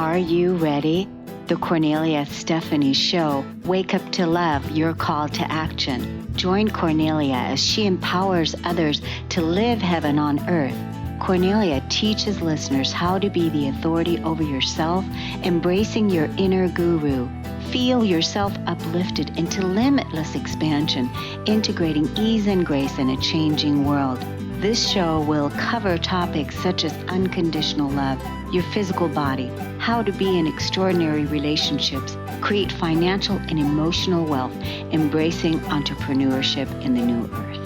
Are you ready? The Cornelia Stephanie Show. Wake up to love, your call to action. Join Cornelia as she empowers others to live heaven on earth. Cornelia teaches listeners how to be the authority over yourself, embracing your inner guru. Feel yourself uplifted into limitless expansion, integrating ease and grace in a changing world. This show will cover topics such as unconditional love, your physical body, how to be in extraordinary relationships, create financial and emotional wealth, embracing entrepreneurship in the new earth.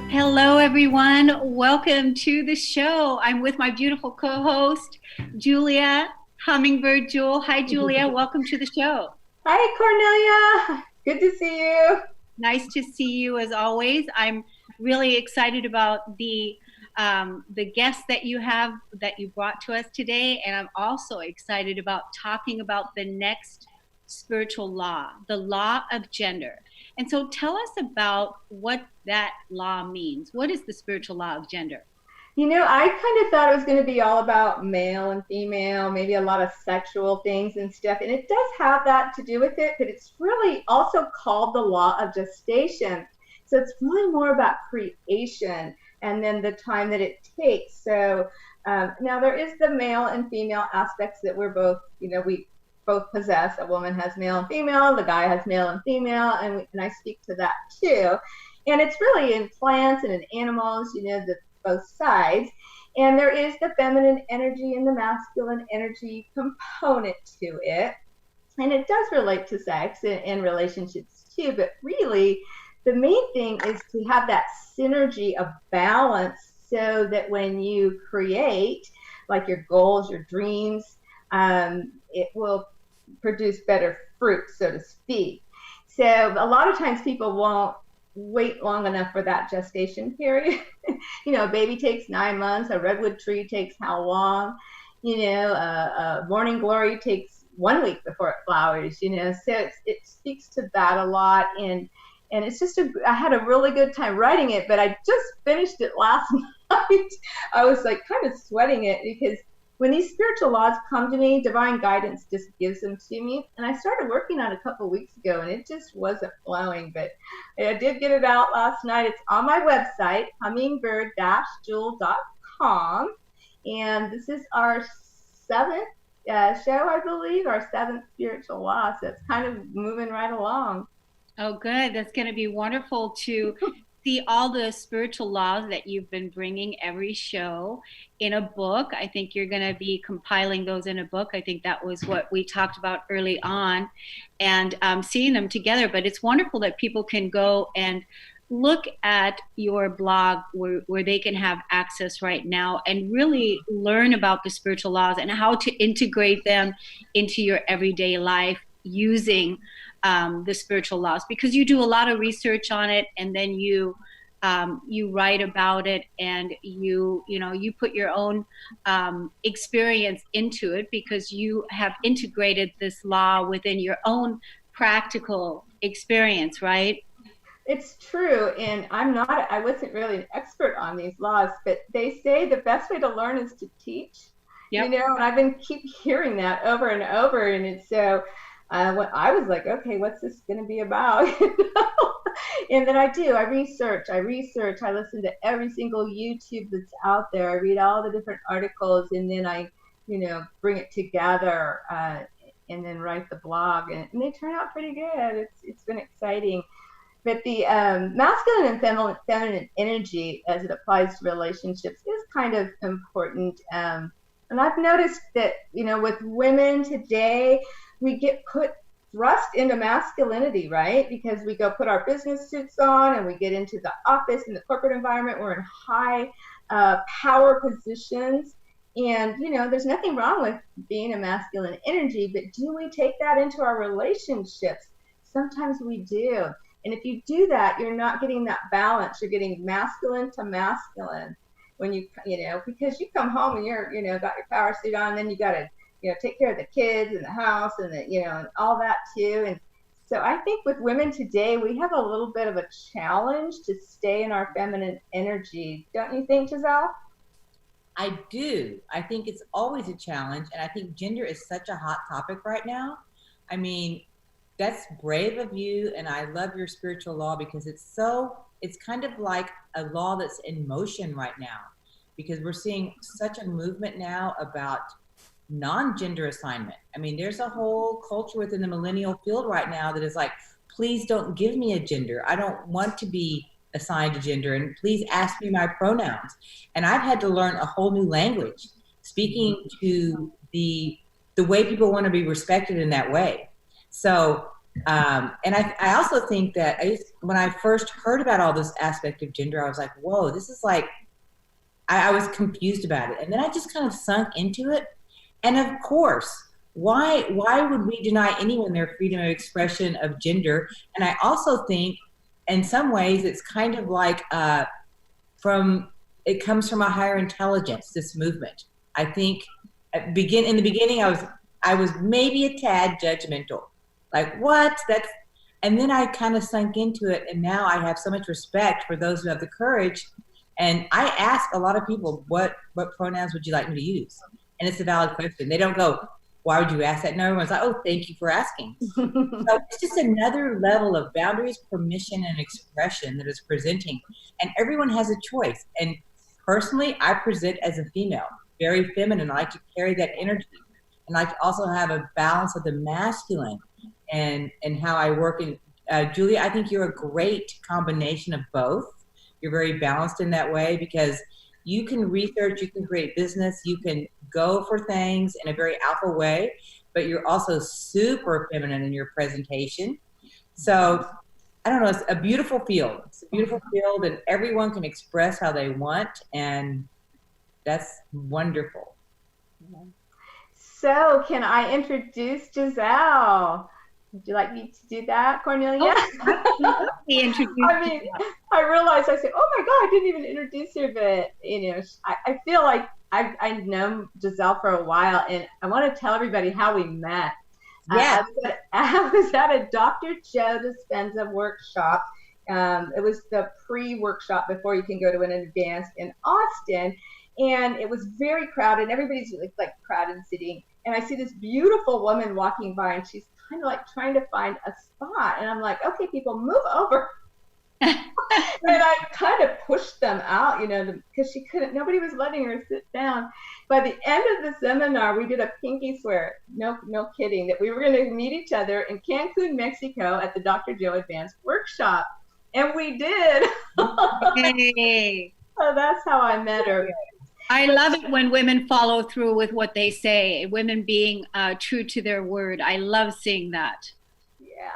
Hello, everyone. Welcome to the show. I'm with my beautiful co-host, Julia, Hummingbird Jewel. Hi, Julia. Welcome to the show. Hi, Cornelia. Good to see you. Nice to see you as always. I'm really excited about the guests that you brought to us today, and I'm also excited about talking about the next spiritual law, the law of gender. And so tell us about what that law means. What is the spiritual law of gender? You know, I kind of thought it was going to be all about male and female, maybe a lot of sexual things and stuff. And it does have that to do with it, but it's really also called the law of gestation. So it's really more about creation and then the time that it takes. So now there is the male and female aspects that we're both, we both possess. A woman has male and female, the guy has male and female, and I speak to that too. And it's really in plants and in animals, both sides. And there is the feminine energy and the masculine energy component to it. And it does relate to sex and relationships too, but really the main thing is to have that synergy of balance so that when you create, like your goals, your dreams, it will produce better fruit, so to speak. So a lot of times people won't wait long enough for that gestation period. A baby takes 9 months, a redwood tree takes how long? A morning glory takes 1 week before it flowers, so it speaks to that a lot. And it's just, I had a really good time writing it, but I just finished it last night. I was like kind of sweating it because when these spiritual laws come to me, divine guidance just gives them to me. And I started working on it a couple of weeks ago and it just wasn't flowing, but I did get it out last night. It's on my website, hummingbird-jewel.com. And this is our 7th show, I believe, our 7th spiritual law. So it's kind of moving right along. Oh, good. That's going to be wonderful to see all the spiritual laws that you've been bringing every show in a book. I think you're going to be compiling those in a book. I think that was what we talked about early on, and seeing them together. But it's wonderful that people can go and look at your blog where they can have access right now and really learn about the spiritual laws and how to integrate them into your everyday life using the spiritual laws, because you do a lot of research on it, and then you write about it, and you put your own experience into it, because you have integrated this law within your own practical experience, right? It's true, and I wasn't really an expert on these laws, but they say the best way to learn is to teach. Yep. And I've been keep hearing that over and over, and it's so. When I was like, okay, what's this going to be about? And then I research, I listen to every single YouTube that's out there. I read all the different articles, and then I, bring it together and then write the blog. And they turn out pretty good. It's been exciting. But the masculine and feminine energy as it applies to relationships is kind of important. And I've noticed that, with women today, we get thrust into masculinity, right? Because we go put our business suits on and we get into the office and the corporate environment. We're in high power positions. And, there's nothing wrong with being a masculine energy, but do we take that into our relationships? Sometimes we do. And if you do that, you're not getting that balance. You're getting masculine to masculine when because you come home and you're, got your power suit on, and then you got to, take care of the kids and the house and and all that too. And so I think with women today, we have a little bit of a challenge to stay in our feminine energy. Don't you think, Giselle? I do. I think it's always a challenge. And I think gender is such a hot topic right now. I mean, that's brave of you. And I love your spiritual law because it's kind of like a law that's in motion right now, because we're seeing such a movement now about non-gender assignment. I mean, there's a whole culture within the millennial field right now that is like, please don't give me a gender. I don't want to be assigned a gender, and please ask me my pronouns. And I've had to learn a whole new language, speaking to the way people want to be respected in that way. So, and I also think that when I first heard about all this aspect of gender, I was like, whoa, this is like, I was confused about it. And then I just kind of sunk into it. And of course, why would we deny anyone their freedom of expression of gender? And I also think in some ways it's kind of like it comes from a higher intelligence, this movement. I think in the beginning I was maybe a tad judgmental. Like, what? And then I kind of sunk into it, and now I have so much respect for those who have the courage. And I ask a lot of people, what pronouns would you like me to use? And it's a valid question. They don't go, why would you ask that? No, everyone's like, oh, thank you for asking. So it's just another level of boundaries, permission, and expression that is presenting. And everyone has a choice. And personally, I present as a female, very feminine. I like to carry that energy. And I like to also have a balance of the masculine and how I work. And Julia, I think you're a great combination of both. You're very balanced in that way, because you can research, you can create business, you can go for things in a very alpha way, but you're also super feminine in your presentation. So I don't know, it's a beautiful field. It's a beautiful field, and everyone can express how they want, and that's wonderful. So can I introduce Giselle? Would you like me to do that, Cornelia? Oh, I mean, I realized, I said, oh my God, I didn't even introduce her, but I feel like I've known Giselle for a while, and I want to tell everybody how we met. Yeah. I was at a Dr. Joe Dispenza workshop. It was the pre-workshop before you can go to an advanced in Austin, and it was very crowded. Everybody's like crowded sitting, and I see this beautiful woman walking by, and she's kind of like trying to find a spot, and I'm like, okay, people, move over. And I kind of pushed them out, because nobody was letting her sit down. By the end of the seminar, we did a pinky swear, no kidding, that we were going to meet each other in Cancun, Mexico at the Dr. Joe Advanced Workshop. And we did. Hey. So that's how I met her. I love it when women follow through with what they say, women being true to their word. I love seeing that. Yeah.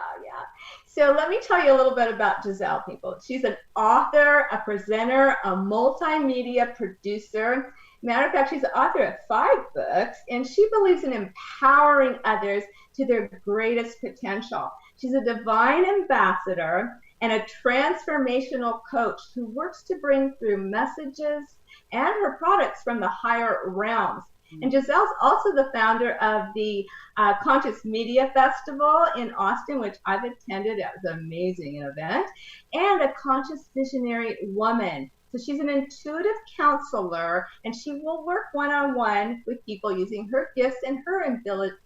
So let me tell you a little bit about Giselle, people. She's an author, a presenter, a multimedia producer. Matter of fact, she's the author of 5 books, and she believes in empowering others to their greatest potential. She's a divine ambassador and a transformational coach who works to bring through messages and her products from the higher realms. And Giselle's also the founder of the Conscious Media Festival in Austin, which I've attended. It was an amazing event. And a conscious visionary woman. So she's an intuitive counselor, and she will work one-on-one with people using her gifts and her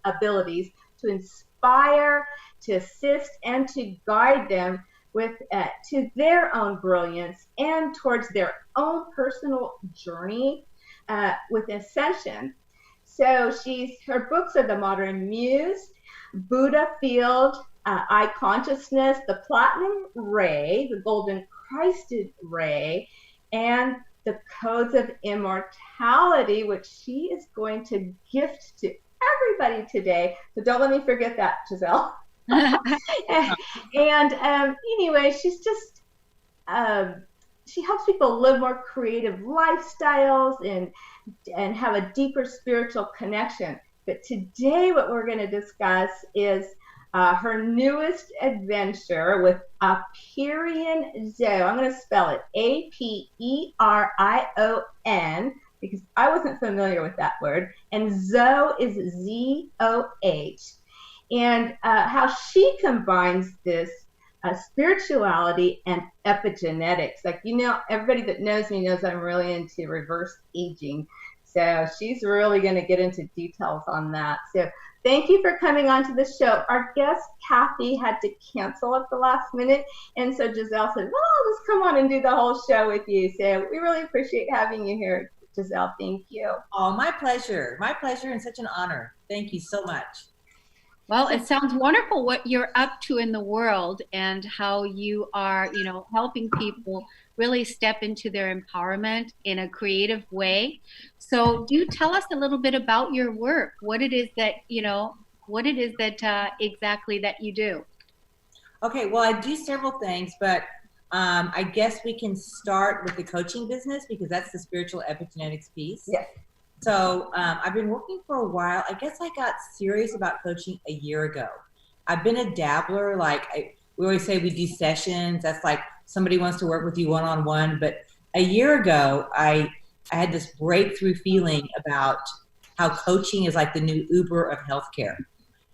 abilities to inspire, to assist, and to guide them with to their own brilliance and towards their own personal journey with ascension. So her books are The Modern Muse, Buddha Field, Eye Consciousness, The Platinum Ray, The Golden Christed Ray, and The Codes of Immortality, which she is going to gift to everybody today. So don't let me forget that, Giselle. And anyway, she's just she helps people live more creative lifestyles and have a deeper spiritual connection. But today what we're going to discuss is her newest adventure with Aperion Zoe. I'm going to spell it Aperion, because I wasn't familiar with that word, and Zoe is Z-O-H. And how she combines this spirituality and epigenetics. Like, everybody that knows me knows I'm really into reverse aging. So she's really going to get into details on that. So thank you for coming on to the show. Our guest, Kathy, had to cancel at the last minute. And so Giselle said, well, let's come on and do the whole show with you. So we really appreciate having you here, Giselle. Thank you. Oh, my pleasure. My pleasure and such an honor. Thank you so much. Well, it sounds wonderful what you're up to in the world and how you are, helping people really step into their empowerment in a creative way. So do tell us a little bit about your work, what it is that, exactly that you do. Okay, well, I do several things, but I guess we can start with the coaching business because that's the spiritual epigenetics piece. Yes. So I've been working for a while. I guess I got serious about coaching a year ago. I've been a dabbler. We always say we do sessions. That's like somebody wants to work with you one-on-one. But a year ago, I had this breakthrough feeling about how coaching is like the new Uber of healthcare.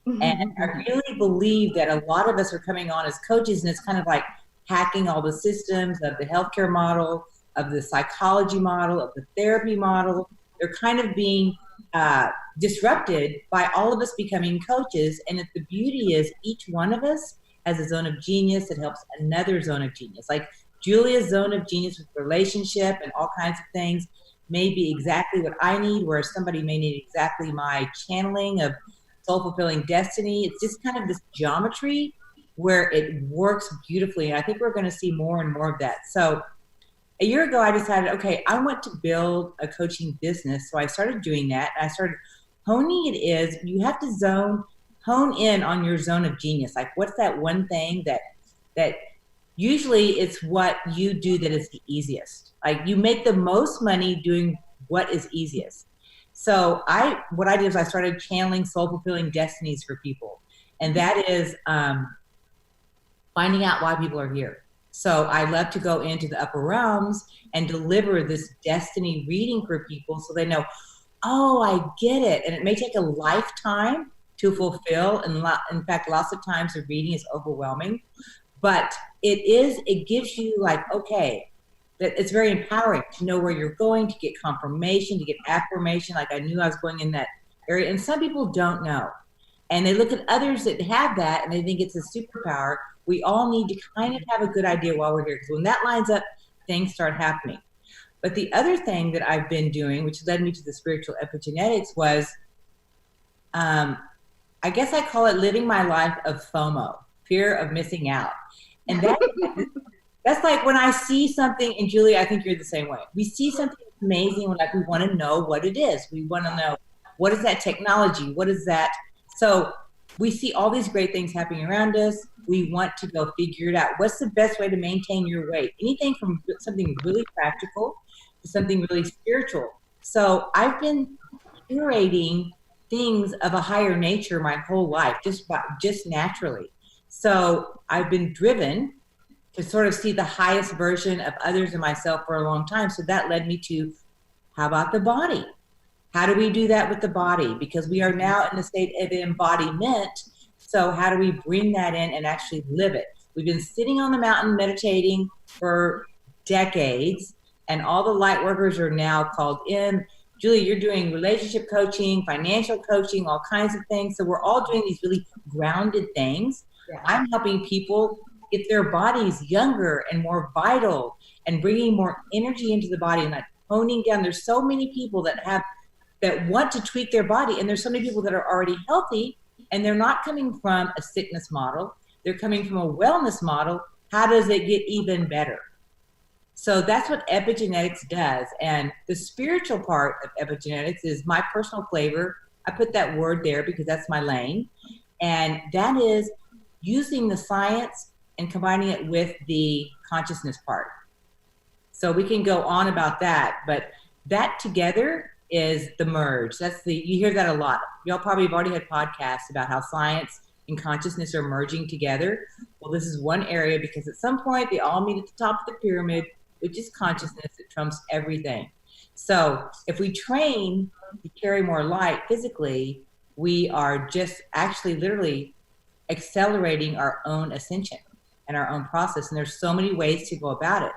And I really believe that a lot of us are coming on as coaches, and it's kind of like hacking all the systems of the healthcare model, of the psychology model, of the therapy model. They're kind of being disrupted by all of us becoming coaches. And the beauty is each one of us has a zone of genius that helps another zone of genius. Like Julia's zone of genius with relationship and all kinds of things may be exactly what I need, whereas somebody may need exactly my channeling of soul-fulfilling destiny. It's just kind of this geometry where it works beautifully. And I think we're going to see more and more of that. So a year ago, I decided, okay, I want to build a coaching business. So I started doing that. And I started honing it is, you have to hone in on your zone of genius. Like what's that one thing that usually it's what you do that is the easiest. Like you make the most money doing what is easiest. So what I did is I started channeling soul-fulfilling destinies for people. And that is finding out why people are here. So I love to go into the upper realms and deliver this destiny reading for people so they know, oh, I get it. And it may take a lifetime to fulfill. And in fact, lots of times the reading is overwhelming. But it gives you like, okay, that it's very empowering to know where you're going, to get confirmation, to get affirmation. Like I knew I was going in that area. And some people don't know. And they look at others that have that and they think it's a superpower. We all need to kind of have a good idea while we're here, because when that lines up, things start happening. But the other thing that I've been doing, which led me to the spiritual epigenetics, was I guess I call it living my life of FOMO, fear of missing out. And that's like when I see something, and Julie, I think you're the same way. We see something amazing, we want to know what it is. We want to know, what is that technology? What is that? So we see all these great things happening around us. We want to go figure it out. What's the best way to maintain your weight? Anything from something really practical to something really spiritual. So I've been curating things of a higher nature my whole life, just naturally. So I've been driven to sort of see the highest version of others and myself for a long time. So that led me to, how about the body? How do we do that with the body? Because we are now in the state of embodiment. So how do we bring that in and actually live it? We've been sitting on the mountain meditating for decades, and all the light workers are now called in. Julie, you're doing relationship coaching, financial coaching, all kinds of things. So we're all doing these really grounded things. Yeah. I'm helping people get their bodies younger and more vital and bringing more energy into the body and like honing down. There's so many people that want to tweak their body, and there's so many people that are already healthy, and they're not coming from a sickness model. They're coming from a wellness model. How does it get even better? So that's what epigenetics does. And the spiritual part of epigenetics is my personal flavor. I put that word there because that's my lane. And that is using the science and combining it with the consciousness part. So we can go on about that, but that together is the merge. You hear that a lot. Y'all probably have already had podcasts about how science and consciousness are merging together. Well, this is one area because at some point they all meet at the top of the pyramid, which is consciousness that trumps everything. So if we train to carry more light physically, we are just actually literally accelerating our own ascension and our own process. And there's so many ways to go about it.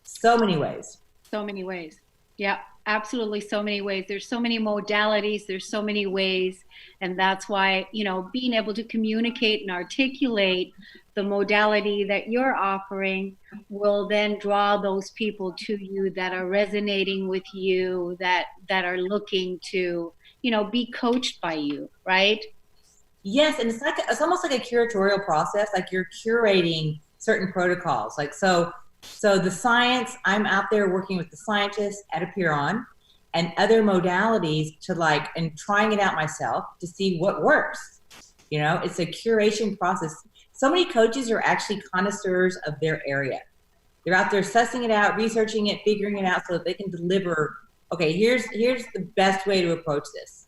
So many ways. So many ways. Yeah. Absolutely, so many ways. There's so many modalities, there's so many ways. And that's why, being able to communicate and articulate the modality that you're offering will then draw those people to you that are resonating with you, that are looking to, be coached by you, right? Yes, and it's almost like a curatorial process. Like you're curating certain protocols. Like so the science. I'm out there working with the scientists at Apiron and other modalities and trying it out myself to see what works. It's a curation process. So many coaches are actually connoisseurs of their area. They're out there sussing it out, researching it, figuring it out so that they can deliver. Okay, here's the best way to approach this.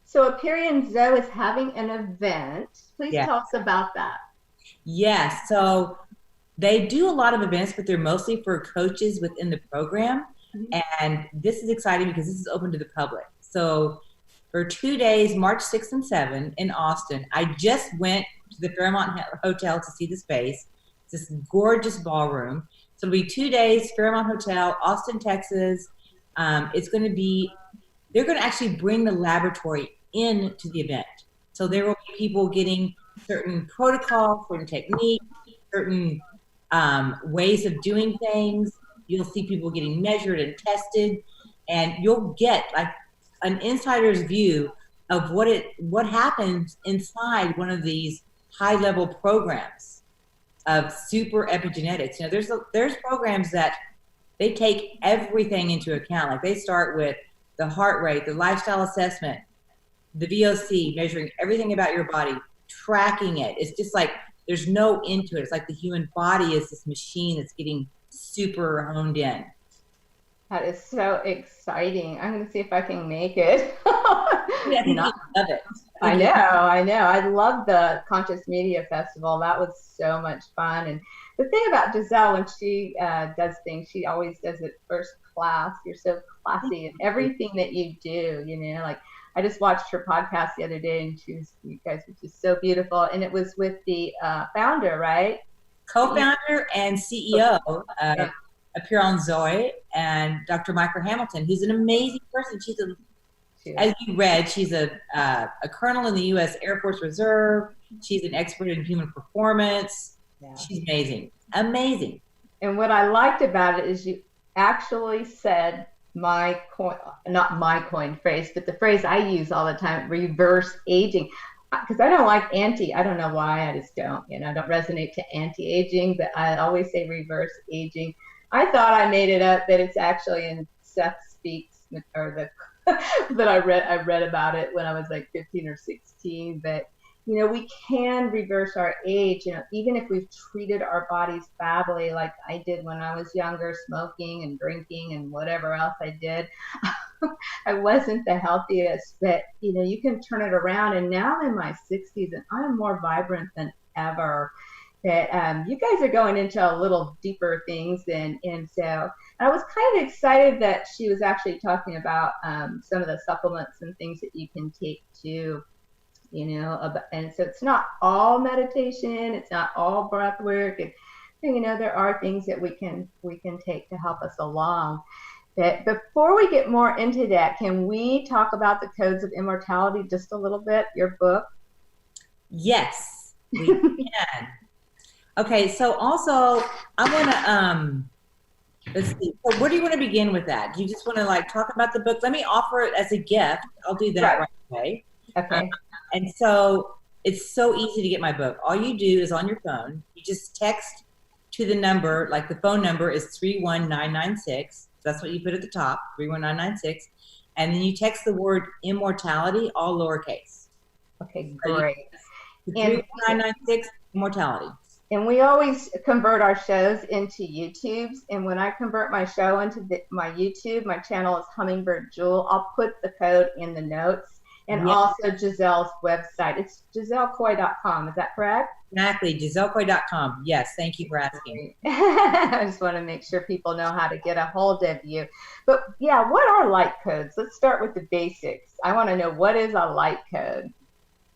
So Aperion Zoe is having an event. Please tell us about that. Yes, so they do a lot of events, but they're mostly for coaches within the program. Mm-hmm. And this is exciting because this is open to the public. So for 2 days, March 6th and 7th in Austin, I just went to the Fairmont Hotel to see the space. It's this gorgeous ballroom. So it'll be 2 days, Fairmont Hotel, Austin, Texas. It's going to be, they're going to actually bring the laboratory into the event. So there will be people getting certain protocols, certain techniques, certain ways of doing things. You'll see people getting measured and tested, and you'll get like an insider's view of what happens inside one of these high-level programs of super epigenetics. There's programs that they take everything into account. Like they start with the heart rate, the lifestyle assessment, the VOC, measuring everything about your body, tracking it. It's just like there's no end to it. It's like the human body is this machine that's getting super honed in. That is so exciting. I'm going to see if I can make it. Yeah, I love it. I know. I love the Conscious Media Festival. That was so much fun. And the thing about Giselle, when she does things, she always does it first class. You're so classy in everything that you do, like I just watched her podcast the other day, and you guys were just so beautiful. And it was with the founder, right? Co-founder and CEO of Apiron Zoe, and Dr. Michael Hamilton, who's an amazing person. As you read, she's a colonel in the U.S. Air Force Reserve. She's an expert in human performance. Yeah. She's amazing. Amazing. And what I liked about it is you actually said not my coined phrase, but the phrase I use all the time, reverse aging. Because I don't like I don't know why, I just don't, I don't resonate to anti-aging, but I always say reverse aging. I thought I made it up, but it's actually in Seth Speaks, or that I read about it when I was like 15 or 16, but we can reverse our age, even if we've treated our bodies badly, like I did when I was younger, smoking and drinking and whatever else I did. I wasn't the healthiest, but you can turn it around. And now I'm in my 60s and I'm more vibrant than ever. But you guys are going into a little deeper things, and so I was kind of excited that she was actually talking about some of the supplements and things that you can take too. And so it's not all meditation, it's not all breath work, and there are things that we can take to help us along. But before we get more into that, can we talk about the Codes of Immortality just a little bit, your book? Yes, we can. Okay, so also I want to let's see. So where do you want to begin with that? Do you just want to talk about the book? Let me offer it as a gift. I'll do that right away. Okay. And so it's so easy to get my book. All you do is on your phone, you just text to the number, like the phone number is 31996. That's what you put at the top, 31996. And then you text the word immortality, all lowercase. Okay, great. 31996, immortality. And we always convert our shows into YouTubes. And when I convert my show into my YouTube, my channel is Hummingbird Jewel. I'll put the code in the notes. And also Giselle's website. It's gisellekoy.com. Is that correct? Exactly. gisellekoy.com. Yes. Thank you for asking. I just want to make sure people know how to get a hold of you. But yeah, what are light codes? Let's start with the basics. I want to know, what is a light code?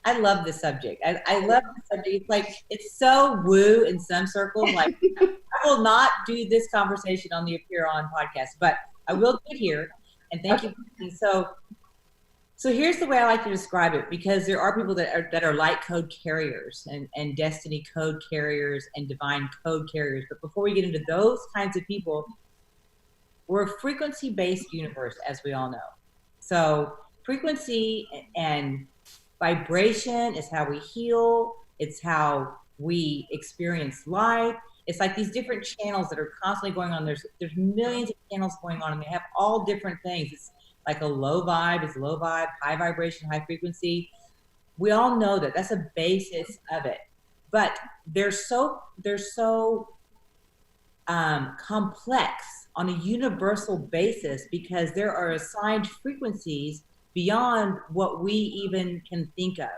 I love this subject. I love the subject. It's so woo in some circles. I will not do this conversation on the Appear On podcast, but I will get here. And thank you. So here's the way I like to describe it, because there are people that are light code carriers and destiny code carriers and divine code carriers. But before we get into those kinds of people, we're a frequency-based universe, as we all know. So frequency and vibration is how we heal. It's how we experience life. It's like these different channels that are constantly going on. There's millions of channels going on, and they have all different things. It's like a low vibe is low vibe, high vibration, high frequency. We all know that. That's a basis of it. But they're so complex on a universal basis, because there are assigned frequencies beyond what we even can think of.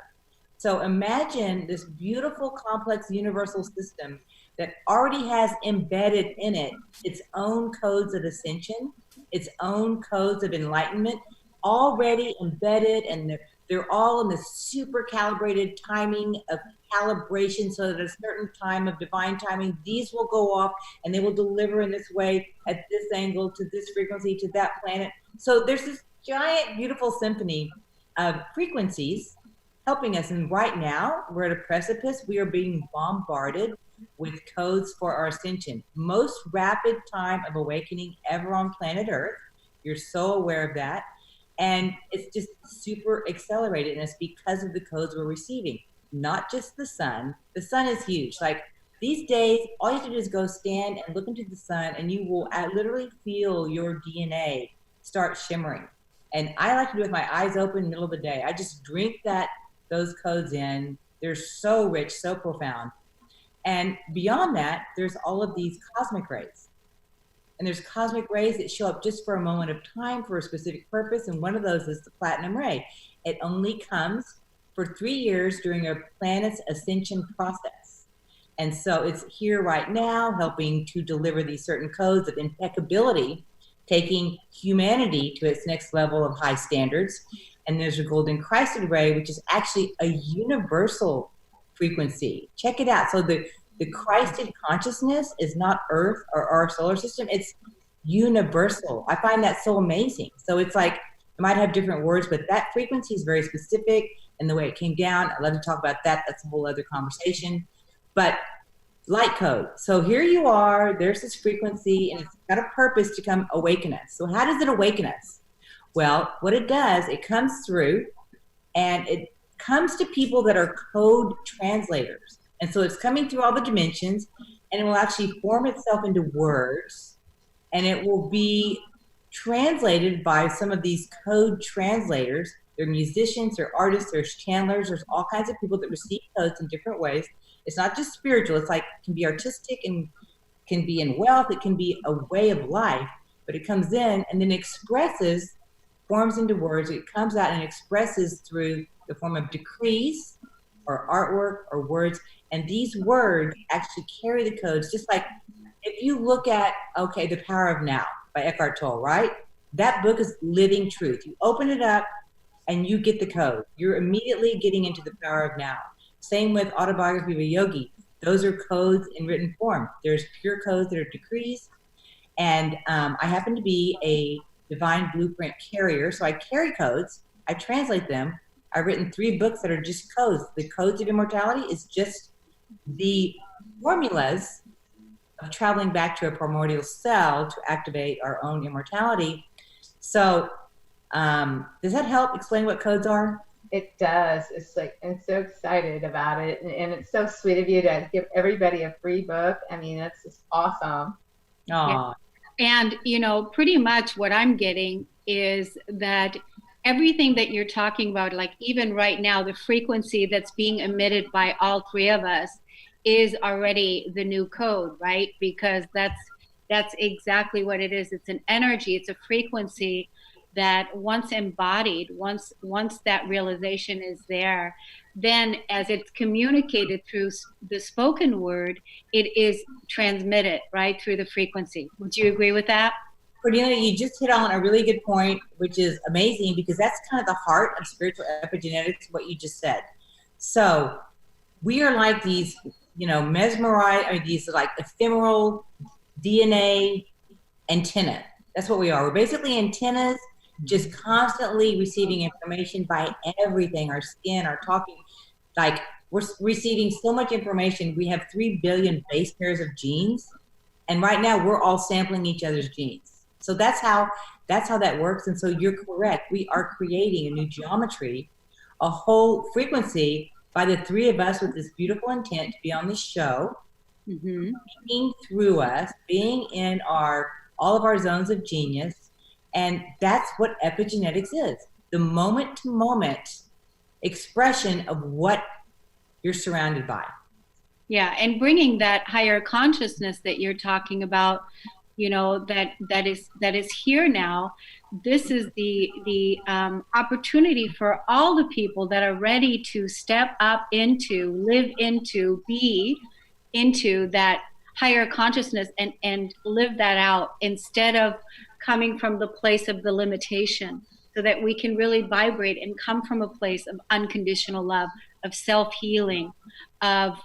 So imagine this beautiful, complex, universal system that already has embedded in it its own codes of ascension, its own codes of enlightenment, already embedded, and they're all in the super calibrated timing of calibration, so that at a certain time of divine timing, these will go off and they will deliver in this way, at this angle, to this frequency, to that planet. So there's this giant, beautiful symphony of frequencies helping us. And right now, we're at a precipice. We are being bombarded with codes for our ascension. Most rapid time of awakening ever on planet Earth. You're so aware of that. And it's just super accelerated, and it's because of the codes we're receiving. Not just the sun. The sun is huge. Like these days, all you have to do is go stand and look into the sun, and you will literally feel your DNA start shimmering. And I like to do it with my eyes open in the middle of the day. I just drink those codes in. They're so rich, so profound. And beyond that, there's all of these cosmic rays. And there's cosmic rays that show up just for a moment of time for a specific purpose. And one of those is the platinum ray. It only comes for 3 years during a planet's ascension process. And so it's here right now, helping to deliver these certain codes of impeccability, taking humanity to its next level of high standards. And there's a golden Christed ray, which is actually a universal frequency. Check it out. So the Christed consciousness is not Earth or our solar system. It's universal. I find that so amazing. So it's like, it might have different words, but that frequency is very specific, and the way it came down. I'd love to talk about that. That's a whole other conversation. But light code. So here you are, there's this frequency, and it's got a purpose to come awaken us. So how does it awaken us? Well, what it does, it comes through, and it comes to people that are code translators. And so it's coming through all the dimensions, and it will actually form itself into words, and it will be translated by some of these code translators. They're musicians, they're artists, there's channelers, there's all kinds of people that receive codes in different ways. It's not just spiritual, it's like, it can be artistic and can be in wealth, it can be a way of life, but it comes in and then expresses, forms into words, it comes out and expresses through the form of decrees or artwork or words. And these words actually carry the codes, just like if you look at, okay, The Power of Now by Eckhart Tolle, right? That book is living truth. You open it up and you get the code. You're immediately getting into the power of now. Same with Autobiography of a Yogi. Those are codes in written form. There's pure codes that are decrees. And I happen to be a divine blueprint carrier. So I carry codes, I translate them. I've written 3 books that are just codes. The Codes of Immortality is just the formulas of traveling back to a primordial cell to activate our own immortality. So does that help explain what codes are? It does. It's like, I'm so excited about it. And it's so sweet of you to give everybody a free book. I mean, that's just awesome. Oh. And, you know, pretty much what I'm getting is that everything that you're talking about, like even right now, the frequency that's being emitted by all 3 of us is already the new code, right? Because that's exactly what it is. It's an energy, it's a frequency that once embodied, once that realization is there, then as it's communicated through the spoken word, it is transmitted right through the frequency. Would you agree with that? Cordelia, you just hit on a really good point, which is amazing, because that's kind of the heart of spiritual epigenetics, what you just said. So we are like these, you know, these like ephemeral DNA antenna. That's what we are. We're basically antennas, just constantly receiving information by everything, our skin, our talking. Like, we're receiving so much information. We have 3 billion base pairs of genes, and right now we're all sampling each other's genes. So that's how that works. And so you're correct. We are creating a new geometry, a whole frequency by the three of us with this beautiful intent to be on this show, being through us, being in all of our zones of genius. And that's what epigenetics is, the moment to moment expression of what you're surrounded by. Yeah, and bringing that higher consciousness that you're talking about, that is here now. This is the opportunity for all the people that are ready to step up into, live into, be into that higher consciousness and live that out, instead of coming from the place of the limitation, so that we can really vibrate and come from a place of unconditional love, of self-healing, of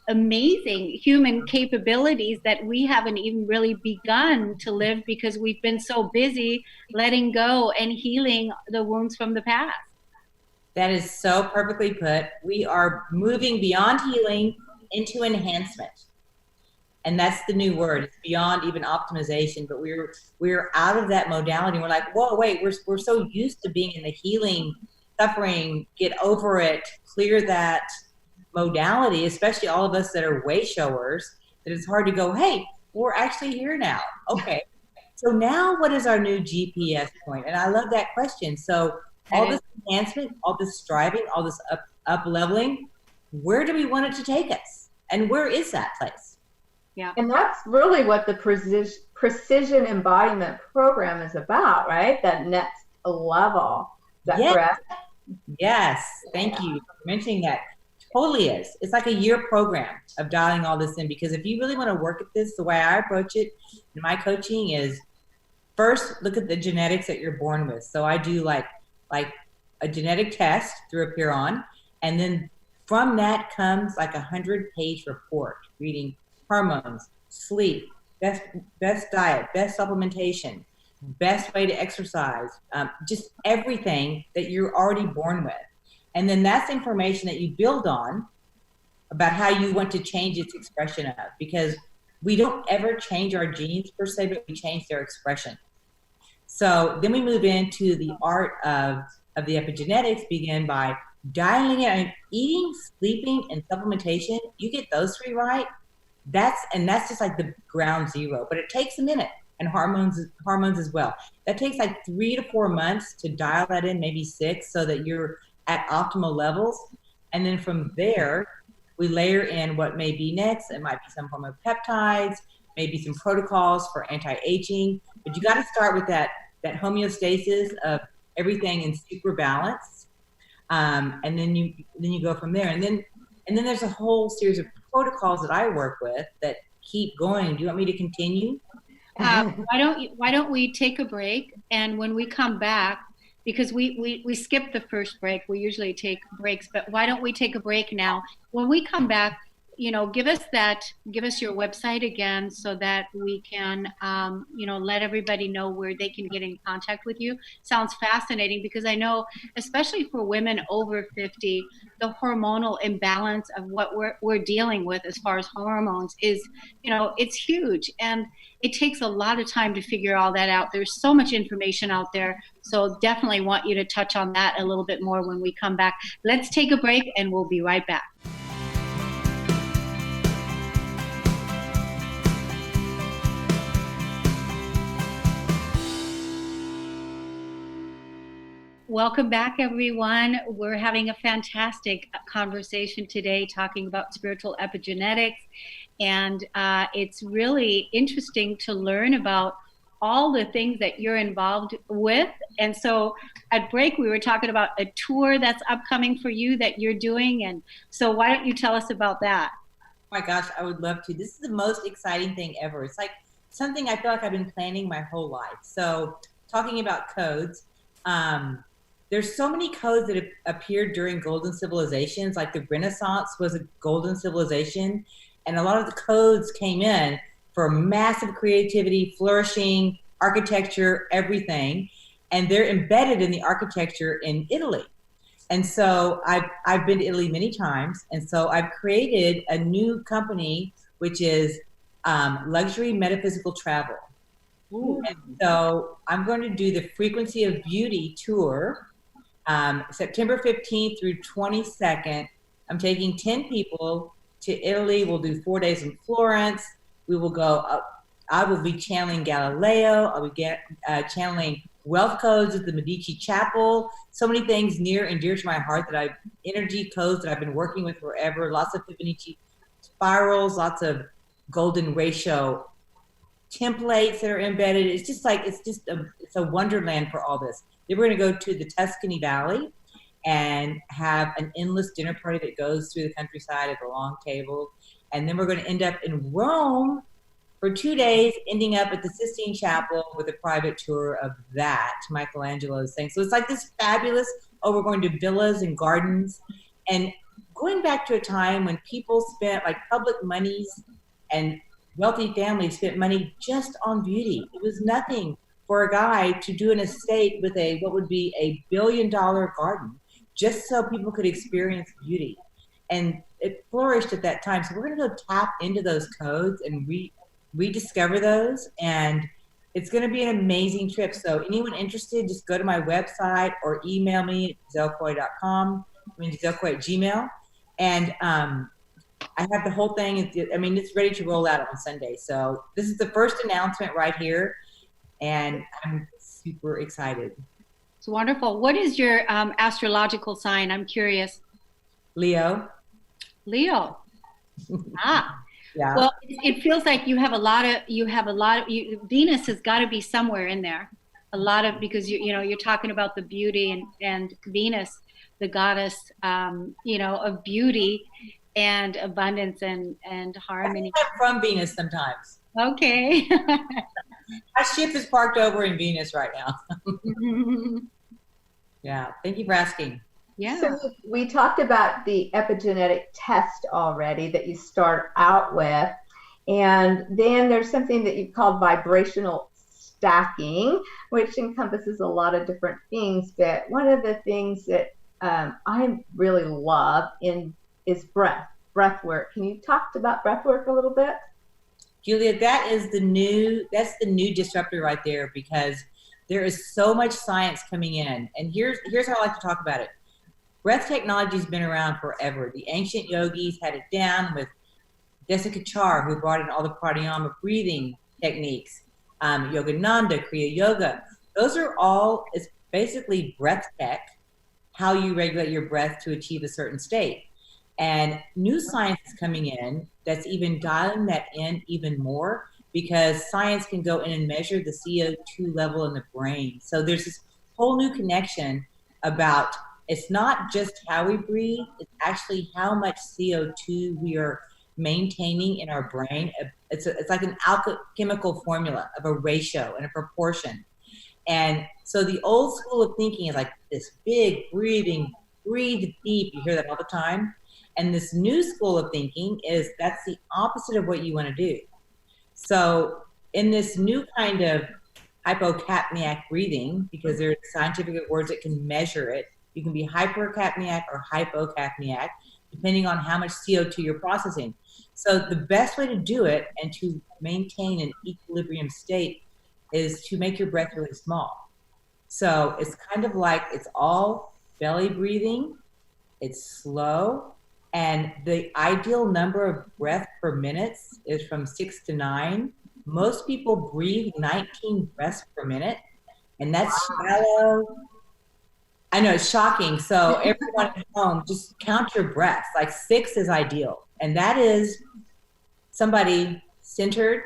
amazing human capabilities that we haven't even really begun to live, because we've been so busy letting go and healing the wounds from the past. That is so perfectly put. We are moving beyond healing into enhancement. And that's the new word. It's beyond even optimization, but we're out of that modality. We're like, whoa, wait, we're so used to being in the healing, suffering, get over it, clear that modality, especially all of us that are way showers, that it's hard to go, hey, we're actually here now. Okay. So now what is our new GPS point? And I love that question. So all this enhancement, all this striving, all this up leveling, where do we want it to take us? And where is that place? Yeah. And that's really what the precision embodiment program is about, right? That next level. Is that correct? Yes. Thank you for mentioning that. Totally is. It's like a year program of dialing all this in, because if you really want to work at this, the way I approach it in my coaching is, first look at the genetics that you're born with. So I do like a genetic test through Apeiron, and then from that comes like 100-page report reading hormones, sleep, best diet, best supplementation, best way to exercise, just everything that you're already born with. And then that's information that you build on about how you want to change its expression of, because we don't ever change our genes per se, but we change their expression. So then we move into the art of the epigenetics, begin by dialing it and eating, sleeping, and supplementation. You get those three right. That's just like the ground zero, but it takes a minute. And hormones as well. That takes like 3 to 4 months to dial that in, maybe 6, so that you're at optimal levels. And then from there, we layer in what may be next. It might be some form of peptides, maybe some protocols for anti-aging, but you got to start with that homeostasis of everything in super balance. And then you go from there. And then there's a whole series of protocols that I work with that keep going. Do you want me to continue? Why don't we take a break, and when we come back, because we skipped the first break, we usually take breaks, but why don't we take a break now? When we come back, give us your website again, so that we can let everybody know where they can get in contact with you. Sounds fascinating, because I know, especially for women over 50, the hormonal imbalance of what we're dealing with as far as hormones is, it's huge, and it takes a lot of time to figure all that out. There's so much information out there, so definitely want you to touch on that a little bit more when we come back. Let's take a break, and we'll be right back. Welcome back, everyone. We're having a fantastic conversation today talking about spiritual epigenetics. And it's really interesting to learn about all the things that you're involved with. And so at break, we were talking about a tour that's upcoming for you that you're doing. And so why don't you tell us about that? Oh my gosh, I would love to. This is the most exciting thing ever. It's like something I feel like I've been planning my whole life. So talking about codes, there's so many codes that have appeared during golden civilizations, like the Renaissance was a golden civilization. And a lot of the codes came in for massive creativity, flourishing, architecture, everything. And they're embedded in the architecture in Italy. And so I've been to Italy many times. And so I've created a new company, which is luxury metaphysical travel. Ooh. And so I'm going to do the Frequency of Beauty tour, September 15th through 22nd. I'm taking 10 people to Italy. We'll do 4 days in Florence. We will go up. I will be channeling Galileo. I'll be channeling wealth codes at the Medici Chapel. So many things near and dear to my heart energy codes that I've been working with forever. Lots of Fibonacci spirals, lots of golden ratio templates that are embedded. It's just like, it's a wonderland for all this. Then we're going to go to the Tuscany Valley and have an endless dinner party that goes through the countryside at the long table. And then we're going to end up in Rome for 2 days, ending up at the Sistine Chapel with a private tour of that, Michelangelo's thing. So it's like this fabulous, we're going to villas and gardens. And going back to a time when people spent like public monies and wealthy families spent money just on beauty. It was nothing for a guy to do an estate with what would be $1 billion garden, just so people could experience beauty. And it flourished at that time. So we're going to go tap into those codes and rediscover those. And it's going to be an amazing trip. So anyone interested, just go to my website or email me at gisellekoy.com. Giselle Koy at Gmail. And I have the whole thing. It's ready to roll out on Sunday. So this is the first announcement right here. And I'm super excited. It's wonderful. What is your astrological sign? I'm curious. Leo. Leo. Yeah. Well, it feels like you have a lot of Venus has got to be somewhere in there. Because you're talking about the beauty and Venus, the goddess, of beauty and abundance and harmony. I'm from Venus sometimes. Okay. My ship is parked over in Venus right now. Yeah. Thank you for asking. Yeah. So we talked about the epigenetic test already that you start out with. And then there's something that you've called vibrational stacking, which encompasses a lot of different things. But one of the things that I really love is breathwork. Can you talk about breathwork a little bit? Julia, that's the new disruptor right there, because there is so much science coming in. And here's how I like to talk about it. Breath technology has been around forever. The ancient yogis had it down with Desikachar, who brought in all the pranayama breathing techniques, Yogananda, Kriya Yoga. Those are all, it's basically breath tech, how you regulate your breath to achieve a certain state. And new science is coming in that's even dialing that in even more, because science can go in and measure the CO2 level in the brain. So there's this whole new connection about, it's not just how we breathe, it's actually how much CO2 we are maintaining in our brain. It's like an alchemical formula of a ratio and a proportion. And so the old school of thinking is like this big breathing, breathe deep. You hear that all the time. And this new school of thinking is that's the opposite of what you want to do. So in this new kind of hypocapniac breathing, because there are scientific words that can measure it, you can be hypercapniac or hypocapniac, depending on how much CO2 you're processing. So the best way to do it and to maintain an equilibrium state is to make your breath really small. So it's kind of like it's all belly breathing, it's slow, and the ideal number of breath per minute is from 6 to 9. Most people breathe 19 breaths per minute, and that's shallow. I know, it's shocking. So everyone at home, just count your breaths. Like 6 is ideal. And that is somebody centered,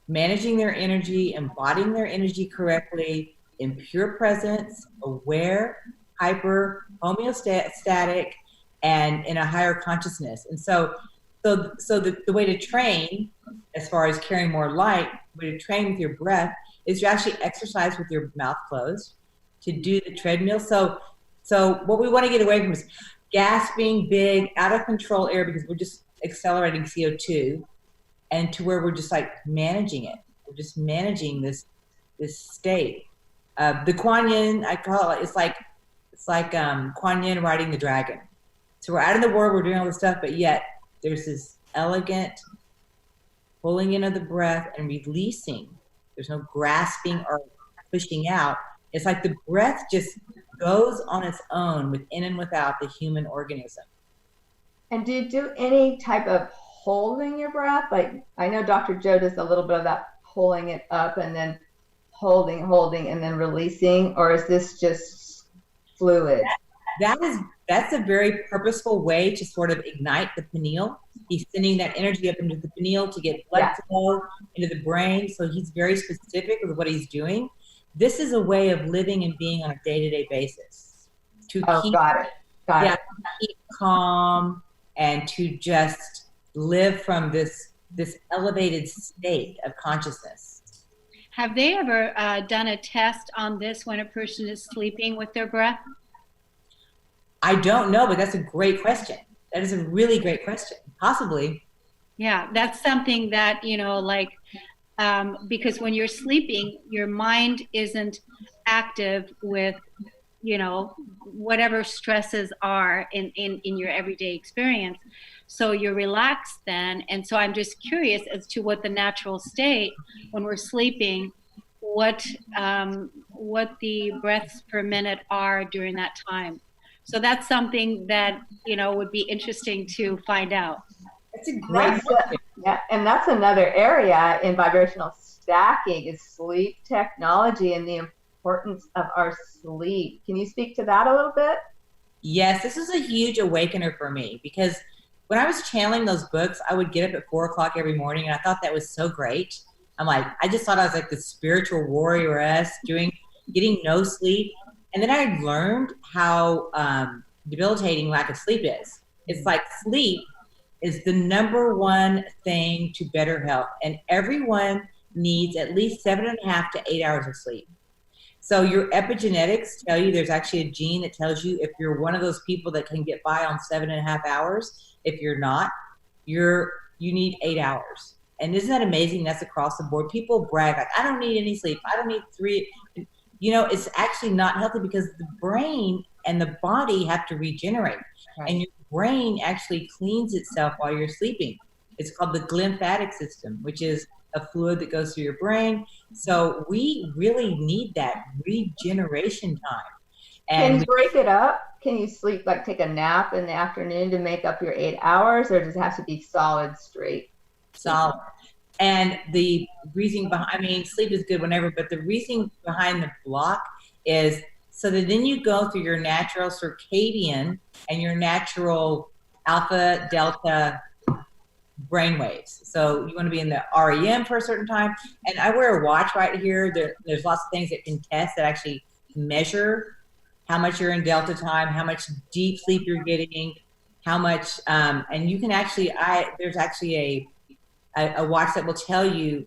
managing their energy, embodying their energy correctly, in pure presence, aware, hyper, homeostatic, and in a higher consciousness. And so the way to train, as far as carrying more light, the way to train with your breath is to actually exercise with your mouth closed, to do the treadmill. So what we want to get away from is gasping, big, out of control air, because we're just accelerating CO2, and to where we're just like managing it. We're just managing this state. The Kuan Yin, I call it. It's like Kuan Yin riding the dragon. So we're out in the world, we're doing all this stuff, but yet there's this elegant pulling in of the breath and releasing. There's no grasping or pushing out. It's like the breath just goes on its own within and without the human organism. And do you do any type of holding your breath? Like, I know Dr. Joe does a little bit of that, pulling it up and then holding, and then releasing, or is this just fluid? That's a very purposeful way to sort of ignite the pineal. He's sending that energy up into the pineal to get blood flow into the brain. So he's very specific with what he's doing. This is a way of living and being on a day-to-day basis. Got it. Keep calm and to just live from this elevated state of consciousness. Have they ever done a test on this when a person is sleeping with their breath? I don't know, but that's a great question. That is a really great question. Possibly. Yeah, that's something that, because when you're sleeping, your mind isn't active with, whatever stresses are in your everyday experience. So you're relaxed then. And so I'm just curious as to what the natural state when we're sleeping, what the breaths per minute are during that time. So that's something that, would be interesting to find out. That's a great question. Yeah, and that's another area in vibrational stacking is sleep technology and the importance of our sleep. Can you speak to that a little bit? Yes, this is a huge awakener for me because when I was channeling those books, I would get up at 4:00 every morning, and I thought that was so great. I'm like, I just thought I was like the spiritual warrioress getting no sleep. And then I learned how debilitating lack of sleep is. It's like sleep is the number one thing to better health. And everyone needs at least 7.5 to 8 hours of sleep. So your epigenetics tell you there's actually a gene that tells you if you're one of those people that can get by on 7.5 hours. If you're not, you need 8 hours. And isn't that amazing? That's across the board. People brag like, I don't need any sleep. I don't need 3. It's actually not healthy because the brain and the body have to regenerate. Right. And your brain actually cleans itself while you're sleeping. It's called the glymphatic system, which is a fluid that goes through your brain. So we really need that regeneration time. And can you break it up? Can you sleep, like take a nap in the afternoon to make up your 8 hours, or does it have to be solid straight? Solid. And the reason behind, sleep is good whenever, but the reason behind the block is so that then you go through your natural circadian and your natural alpha, delta brainwaves. So you want to be in the REM for a certain time. And I wear a watch right here. There's lots of things that can test that actually measure how much you're in delta time, how much deep sleep you're getting, how much, and you can actually, there's actually a watch that will tell you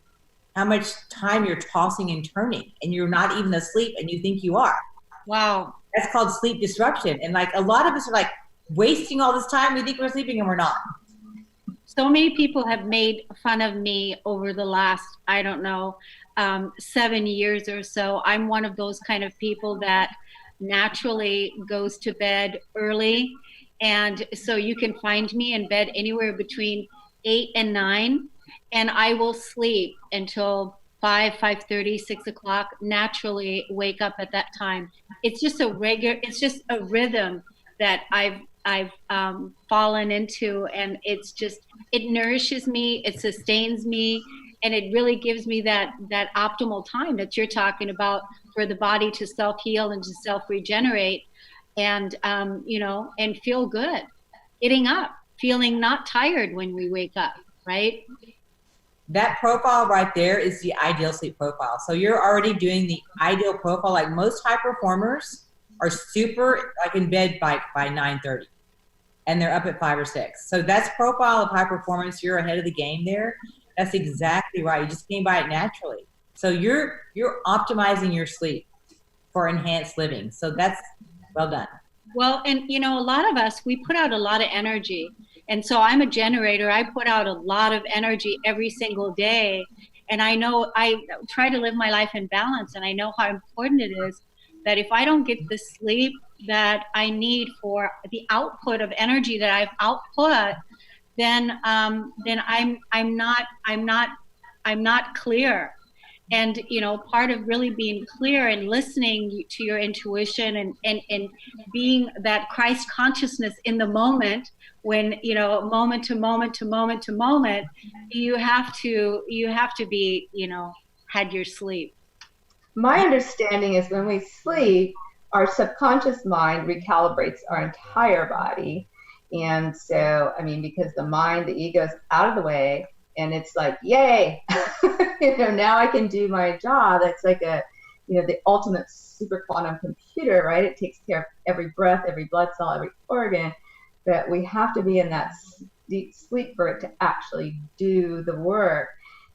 how much time you're tossing and turning and you're not even asleep and you think you are. Wow. That's called sleep disruption. And like a lot of us are like wasting all this time. We think we're sleeping and we're not. So many people have made fun of me over the last, 7 years or so. I'm one of those kind of people that naturally goes to bed early. And so you can find me in bed anywhere between 8 and 9. And I will sleep until 5:30, 6 o'clock, naturally wake up at that time. It's just a rhythm that I've fallen into, and it nourishes me, it sustains me, and it really gives me that optimal time that you're talking about for the body to self-heal and to self-regenerate and, and feel good, getting up, feeling not tired when we wake up, right? That profile right there is the ideal sleep profile. So you're already doing the ideal profile. Like most high performers are super in bed by 9:30 and they're up at 5 or 6. So that's profile of high performance. You're ahead of the game there. That's exactly right. You just came by it naturally. So you're optimizing your sleep for enhanced living. So that's well done. Well, and a lot of us, we put out a lot of energy. And so I'm a generator. I put out a lot of energy every single day. And I know I try to live my life in balance, and I know how important it is that if I don't get the sleep that I need for the output of energy that I've output, then I'm not clear. And part of really being clear and listening to your intuition, and being that Christ consciousness in the moment, when moment to moment to moment to moment, you have to be had your sleep. My understanding is when we sleep, our subconscious mind recalibrates our entire body. And so, I mean, because the mind, the ego's out of the way, and it's like, yay, now I can do my job. It's like the ultimate super quantum computer, right? It takes care of every breath, every blood cell, every organ. But we have to be in that deep sleep for it to actually do the work.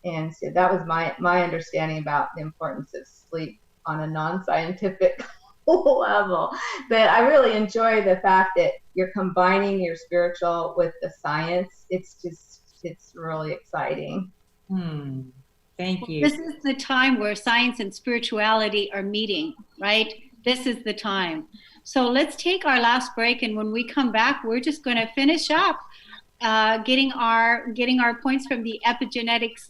And so that was my understanding about the importance of sleep on a non-scientific level. But I really enjoy the fact that you're combining your spiritual with the science. It's really exciting. Thank you. This is the time where science and spirituality are meeting, right? This is the time. So let's take our last break, and when we come back, we're just going to finish up getting our points from the epigenetics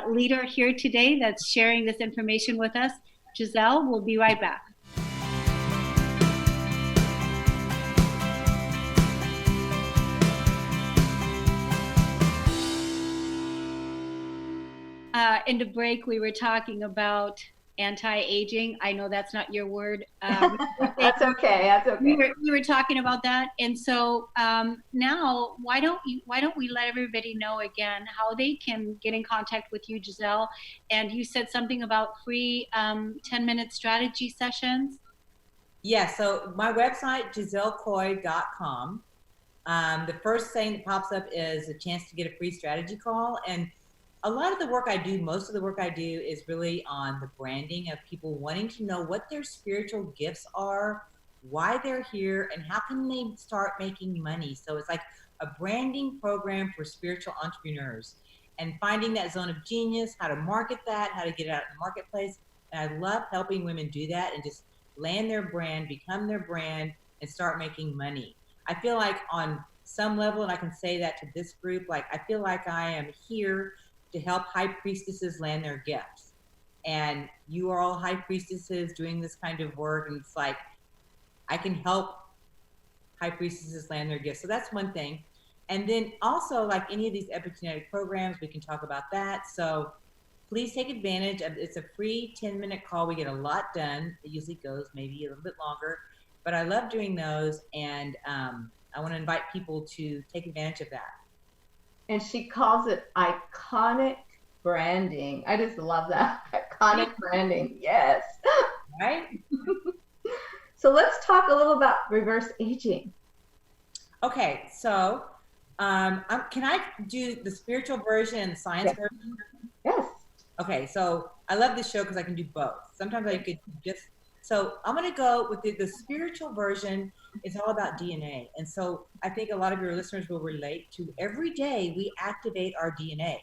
leader here today that's sharing this information with us. Giselle, we'll be right back. In the break, we were talking about anti-aging. I know that's not your word. That's okay. That's okay. We were talking about that, and so now why don't we let everybody know again how they can get in contact with you, Giselle? And you said something about free 10-minute strategy sessions. Yeah. So my website, gisellekoy.com. The first thing that pops up is a chance to get a free strategy call. And a lot of the work I do, most of the work I do is really on the branding of people wanting to know what their spiritual gifts are, why they're here, and how can they start making money. So it's like a branding program for spiritual entrepreneurs, and finding that zone of genius, how to market that, how to get it out in the marketplace. And I love helping women do that and just land their brand, become their brand, and start making money. I feel like on some level, and I can say that to this group, like I feel like I am here to help high priestesses land their gifts. And you are all high priestesses doing this kind of work, and it's like I can help high priestesses land their gifts. So that's one thing. And then also, like any of these epigenetic programs, we can talk about that. So please take advantage of it's a free 10-minute call. We get a lot done. It usually goes maybe a little bit longer, but I love doing those, and I want to invite people to take advantage of that. And she calls it iconic branding. I just love that. Iconic branding. Yes. Right? So let's talk a little about reverse aging. Okay. So can I do the spiritual version and the science version? Yes. Okay. So I love this show because I can do both. Sometimes I could just, so I'm going to go with the spiritual version. It's all about DNA. And so I think a lot of your listeners will relate to every day we activate our DNA.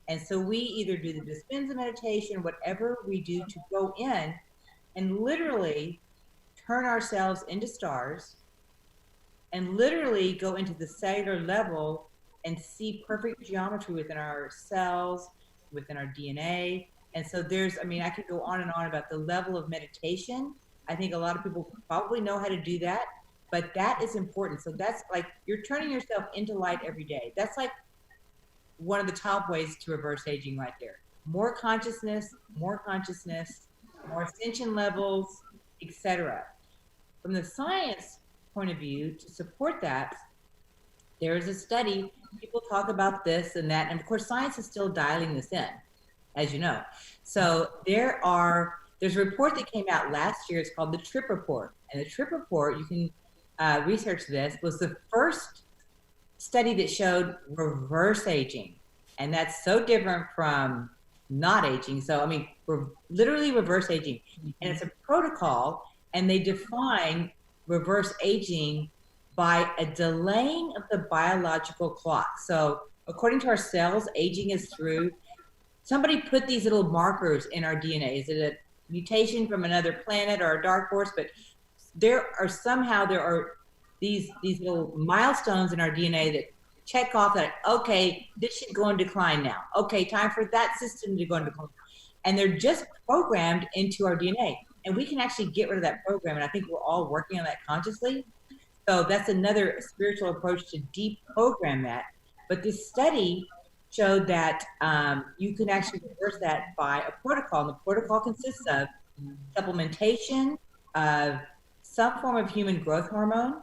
And so we either do the Dispenza meditation, whatever we do to go in and literally turn ourselves into stars and literally go into the cellular level and see perfect geometry within our cells, within our DNA. And so I could go on and on about the level of meditation. I think a lot of people probably know how to do that, but that is important. So that's like, you're turning yourself into light every day. That's like one of the top ways to reverse aging right there. More consciousness, more ascension levels, etc. From the science point of view, to support that, there is a study, people talk about this and that, and of course science is still dialing this in, as you know. So there's a report that came out last year. It's called the TRIP report. And the TRIP report, you can research this, was the first study that showed reverse aging. And that's so different from not aging. So, I mean, we're literally reverse aging. And it's a protocol, and they define reverse aging by a delaying of the biological clock. So according to our cells, aging is through somebody put these little markers in our DNA. Is it a mutation from another planet or a dark force? But there are these little milestones in our DNA that check off that, okay, this should go in decline now. Okay, time for that system to go in decline. And they're just programmed into our DNA. And we can actually get rid of that program. And I think we're all working on that consciously. So that's another spiritual approach to deprogram that. But this study showed that you can actually reverse that by a protocol. And the protocol consists of supplementation of some form of human growth hormone,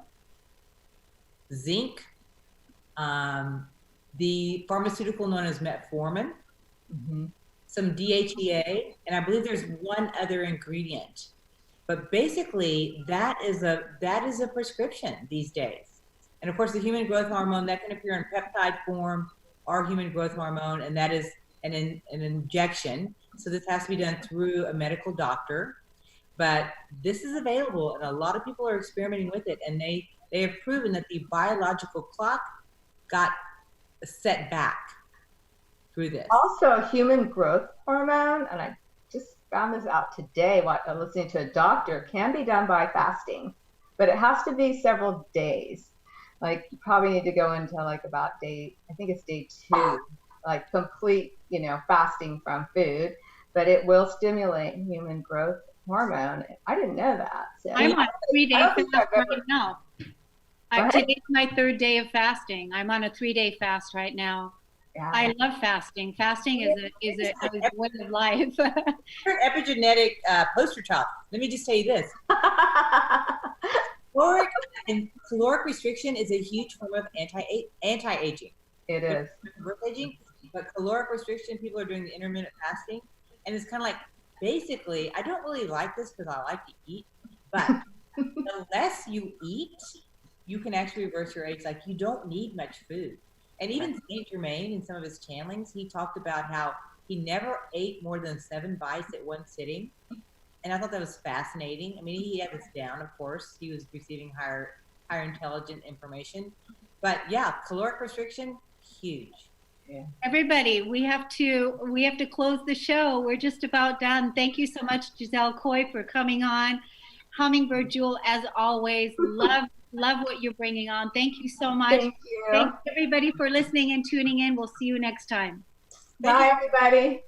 zinc, the pharmaceutical known as metformin, some DHEA, and I believe there's one other ingredient. But basically, that is a prescription these days. And of course, the human growth hormone that can appear in peptide form, or human growth hormone, and that is an injection. So this has to be done through a medical doctor. But this is available, and a lot of people are experimenting with it, and they have proven that the biological clock got set back through this. Also, human growth hormone, and I just found this out today while listening to a doctor, can be done by fasting, but it has to be several days. Like, you probably need to go into like about day 2, like complete, fasting from food, but it will stimulate human growth hormone. I didn't know that. So, I'm on a 3-day fast right now. Today's my 3rd day of fasting. I'm on a 3-day fast right now. Yeah. I love fasting. Fasting is a way of life. You're an epigenetic poster child. Let me just tell you this. Caloric restriction is a huge form of anti-aging. It is. Birth aging, but caloric restriction, people are doing the intermittent fasting. And it's kind of like, basically, I don't really like this because I like to eat, but the less you eat, you can actually reverse your age. Like, you don't need much food. And even Saint Germain, in some of his channelings, he talked about how he never ate more than 7 bites at one sitting. And I thought that was fascinating. I mean, he had this down, of course. He was receiving higher intelligent information. But yeah, caloric restriction, huge. Yeah. Everybody, we have to close the show. We're just about done. Thank you so much, Giselle Koy, for coming on. Hummingbird Jewel, as always, love what you're bringing on. Thank you so much. Thank you. Thanks everybody for listening and tuning in. We'll see you next time. Bye, everybody.